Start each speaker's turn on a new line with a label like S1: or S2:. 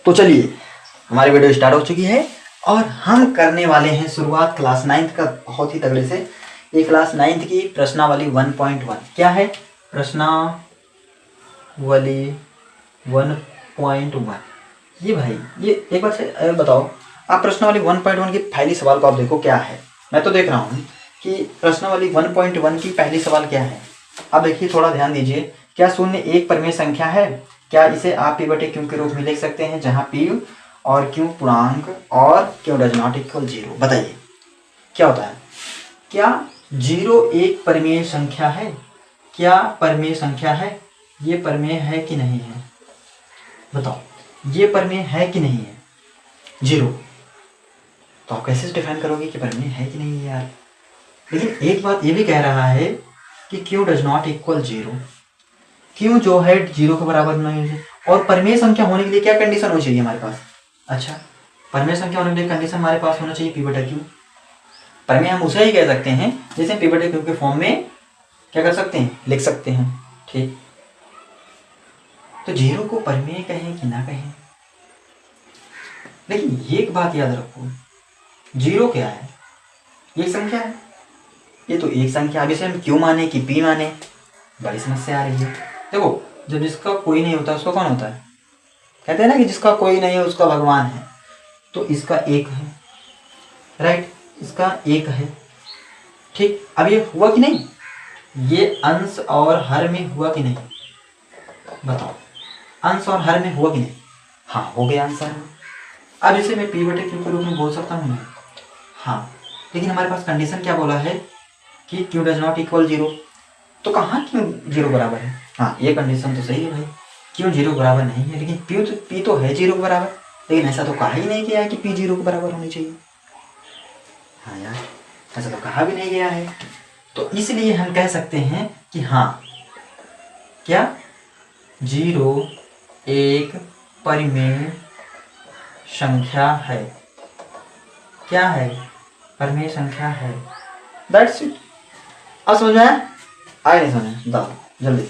S1: तो चलिए हमारी वीडियो स्टार्ट हो चुकी है और हम करने वाले हैं शुरुआत क्लास 9th का बहुत ही तगड़े से। ये क्लास 9th की प्रश्नावली 1.1 क्या है? प्रश्नावली 1.1 ये भाई ये एक बार से बताओ आप प्रश्नावली 1.1 की पहली सवाल को आप देखो क्या है। मैं तो देख रहा हूँ कि प्रश्नावली 1.1 की पहली सवाल क्या है। अब देखिए थोड़ा ध्यान दीजिए। क्या शून्य एक परिमेय संख्या है? क्या इसे आप p बटे क्यू के रूप में लिख सकते हैं जहाँ p और q पूर्णांक और q डज नॉट इक्वल 0? बताइए क्या होता है। क्या 0 एक परिमेय संख्या है? क्या परिमेय संख्या है? ये परिमेय है कि नहीं है? बताओ ये परिमेय है कि नहीं है? 0 तो आप कैसे डिफाइन करोगे कि परिमेय है कि नहीं है यार। लेकिन एक बात ये भी कह रहा है कि q डज नॉट इक्वल 0, क्यों जो है 0 के बराबर नहीं है। और परिमेय संख्या होने के लिए क्या कंडीशन होनी चाहिए हमारे पास? अच्छा परिमेय संख्या होने के लिए कंडीशन हमारे पास होना चाहिए p बटा q। परिमेय हम उसे ही कह सकते हैं जैसे p बटा q के फॉर्म में क्या कर सकते हैं, लिख सकते हैं। ठीक, तो 0 को परिमेय कहें कि ना कहें, लेकिन ये एक बात याद रखो 0 क्या है? एक संख्या है। ये तो एक संख्या, अब इसे हम क्यों माने कि p माने, बड़ी समस्या आ रही है। देखो जब जिसका कोई नहीं होता उसका कौन होता है? कहते हैं ना कि जिसका कोई नहीं है उसका भगवान है। तो इसका एक है, राइट, इसका एक है। ठीक, अब ये हुआ कि नहीं? ये अंश और हर में हुआ कि नहीं? बताओ अंश और हर में हुआ कि नहीं? हाँ हो गया अंश हर में। अब इसे मैं p बटे q के रूप में बोल सकता हूँ ना? हाँ, लेकिन हमारे पास कंडीशन क्या बोला है कि q डज नॉट इक्वल 0। तो कहाँ क्यों 0 बराबर है? हाँ ये कंडीशन तो सही है भाई, क्यों 0 बराबर नहीं है, लेकिन p तो है 0 के बराबर। लेकिन ऐसा तो कहा ही नहीं गया है कि p 0 के बराबर होनी चाहिए। हाँ यार ऐसा तो कहा भी नहीं गया है। तो इसलिए हम कह सकते हैं कि हाँ क्या 0 एक परिमेय संख्या है। क्या है? परिमेय संख्या है। That's it. अब समझ में आया? आए नहीं समझ में? बताओ जल्दी।